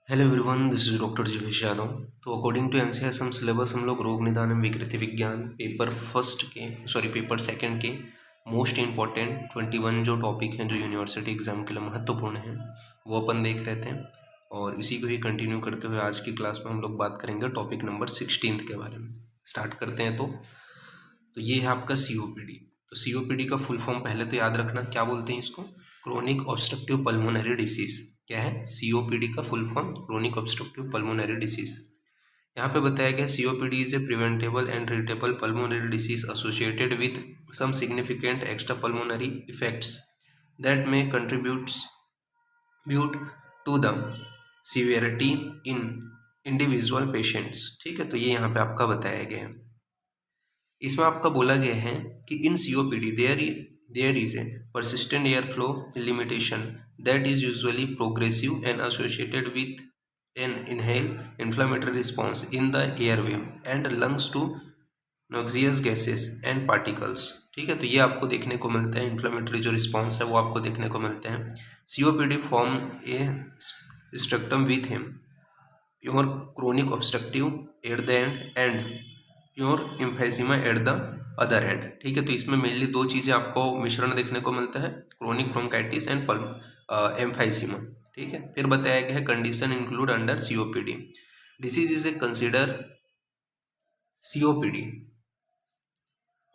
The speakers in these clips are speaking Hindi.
Hello everyone, this is doctor Jeevesh Yadav. तो अकॉर्डिंग टू एनसीआरएम सिलेबस हम लोग रोग निदान एवं विकृति विज्ञान पेपर सेकंड के मोस्ट इंपॉर्टेंट 21 जो टॉपिक हैं जो यूनिवर्सिटी एग्जाम के लिए महत्वपूर्ण हैं वो अपन देख रहे थे। और इसी को ही कंटिन्यू करते हुए आज की क्लास में हम लोग बात करेंगे टॉपिक नंबर 16 के बारे में। स्टार्ट करते हैं। तो ये है आपका सीओपीडी। तो सीओपीडी का फुल फॉर्म पहले तो याद रखना, क्या बोलते हैं इसको? Chronic obstructive pulmonary disease. क्या है सीओपीडी का full form? Chronic obstructive pulmonary disease. यहाँ पे बताया गया COPD is a preventable and treatable pulmonary disease associated with some significant extra pulmonary effects that may contribute to the severity in individual patients. ठीक है, तो ये यहाँ पे आपका बताया गया है। इसमें आपका बोला गया है कि in COPD there is a persistent airflow limitation that is usually progressive and associated with an inhaled inflammatory response in the airway and lungs to noxious gases and particles। ठीक है, तो ये आपको देखने को मिलता है, इन्फ्लामेटरी जो रिस्पॉन्स है वो आपको देखने को मिलते हैं। COPD form a spectrum with him pure chronic obstructive at the end pure emphysema at the other end. ठीक है, तो इसमें मेनली दो चीज़ें आपको मिश्रण देखने को मिलता है, क्रोनिक ब्रोंकाइटिस एंड एम्फाइसीमा। ठीक है, फिर बताया गया है condition include under COPD. Disease is a consider COPD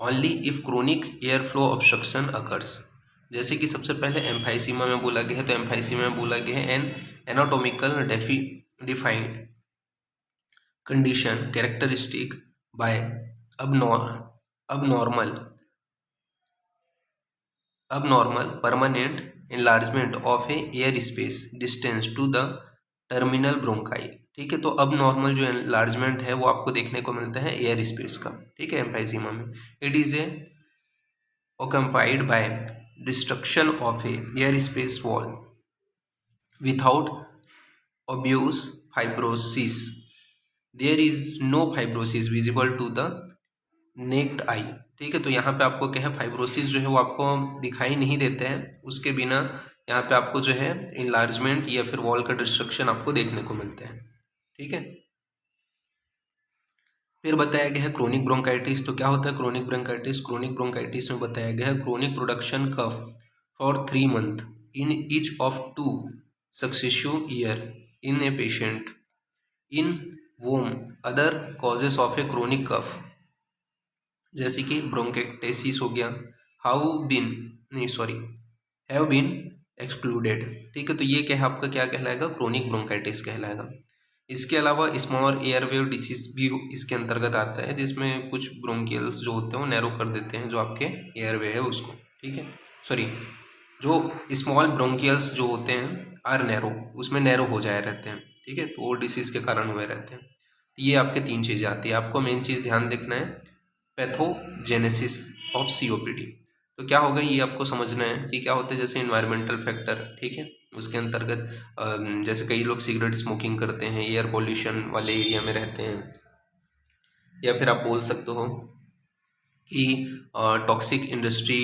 only if chronic air flow obstruction occurs. जैसे कि सबसे पहले एम्फाइसीमा में बोला गया है, तो एम्फाइसीमा में बोला गया है an anatomical defined condition characteristic by abnormal permanent enlargement of a air space distance to the terminal bronchi। ठीक है, तो अब नॉर्मल जो एनलार्जमेंट है वो आपको देखने को मिलता है एयर स्पेस का। ठीक है, एम्फाइसीमा में it is a occupied by destruction of a air space wall without obvious fibrosis। There is no fibrosis visible to the naked eye. ठीक है, तो यहाँ पे आपको क्या है, फाइब्रोसिस जो है वो आपको दिखाई नहीं देते हैं, उसके बिना यहाँ पे आपको जो है इनलार्जमेंट या फिर वॉल का डिस्ट्रक्शन आपको देखने को मिलते हैं। ठीक है, फिर बताया गया है क्रोनिक ब्रोंकाइटिस। तो क्या होता है क्रोनिक ब्रोंकाइटिस? क्रोनिक ब्रोंकाइटिस में बताया गया है chronic production cough for 3 months in each of 2 successive year in a patient in whom other causes of a chronic cough, जैसे कि ब्रोंकाइटिस हो गया, हैव बीन एक्सक्लूडेड। ठीक है, तो ये क्या है आपका, क्या कहलाएगा? क्रोनिक ब्रोंकाइटिस कहलाएगा। इसके अलावा स्मॉल एयरवे डिसीज भी इसके अंतर्गत आता है, जिसमें कुछ ब्रोंकियल्स जो होते हैं वो नैरो कर देते हैं जो आपके एयरवे है उसको। ठीक है, जो स्मॉल ब्रोंकियल्स जो होते हैं आर नैरो, उसमें नैरो हो जाए रहते हैं। ठीक है, तो वो डिसीज के कारण हुए रहते हैं। तो ये आपके 3 चीज़ें आती है। आपको मेन चीज़ ध्यान देखना है पैथोजेनेसिस ऑफ सीओपीडी। तो क्या होगा ये आपको समझना है कि क्या होता है, जैसे इन्वायरमेंटल फैक्टर। ठीक है, उसके अंतर्गत जैसे कई लोग सिगरेट स्मोकिंग करते हैं, एयर पोल्यूशन वाले एरिया में रहते हैं, या फिर आप बोल सकते हो कि टॉक्सिक इंडस्ट्री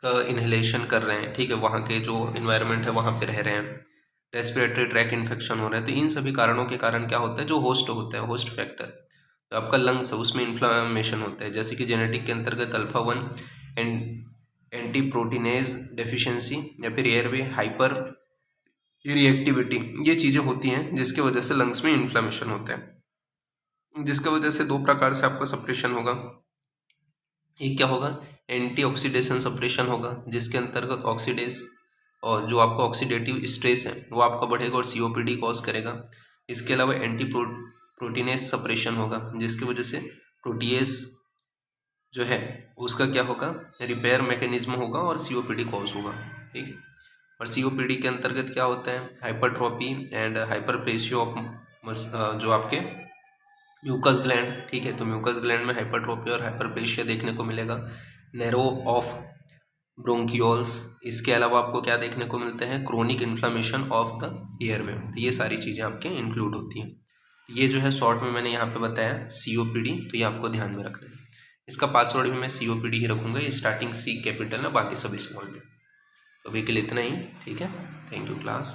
का इन्हेलेशन कर रहे हैं। ठीक है, वहाँ के जो इन्वायरमेंट है वहाँ पे रह रहे हैं, रेस्पिरेटरी ट्रैक इन्फेक्शन हो रहा है। तो इन सभी कारणों के कारण क्या होता है, जो होस्ट होता है, होस्ट फैक्टर तो आपका लंग्स है उसमें इन्फ्लामेशन होता है। जैसे कि जेनेटिक के अंतर्गत अल्फा 1 एंटी प्रोटीनेज डेफिशिएंसी या फिर एयरवे हाइपर रिएक्टिविटी, ये चीज़ें होती हैं जिसके वजह से लंग्स में इन्फ्लामेशन होता है, जिसके वजह से 2 प्रकार से आपका सप्रेशन होगा। एक क्या होगा, एंटी ऑक्सीडेशन सप्रेशन होगा, जिसके अंतर्गत ऑक्सीडेस और जो आपका ऑक्सीडेटिव स्ट्रेस है वो आपका बढ़ेगा और सीओपीडी कॉज करेगा। इसके अलावा एंटी प्रोटीनेज सप्रेशन होगा, जिसकी वजह से प्रोटीएज जो है उसका क्या होगा, रिपेयर मैकेनिज्म होगा और सीओपीडी कॉज होगा। ठीक है, और सीओपीडी के अंतर्गत क्या होता है, हाइपरट्रॉपी एंड हाइपरप्लेसिया ऑफ जो आपके म्यूकस ग्लैंड। ठीक है, तो म्यूकस ग्लैंड में हाइपरट्रॉपी और हाइपरप्लेसिया देखने को मिलेगा। नैरो ऑफ ब्रोंकियोल्स, इसके अलावा आपको क्या देखने को मिलता है, chronic inflammation of the airway. तो ये सारी चीज़ें आपके इंक्लूड होती हैं। ये जो है शॉर्ट में मैंने यहाँ पे बताया सीओपीडी, तो ये आपको ध्यान में रखना है। इसका पासवर्ड भी मैं सीओपीडी ही रखूँगा, ये स्टार्टिंग सी कैपिटल है, बाकी सब स्मॉल में। तो अभी के लिए इतना ही। ठीक है, थैंक यू क्लास।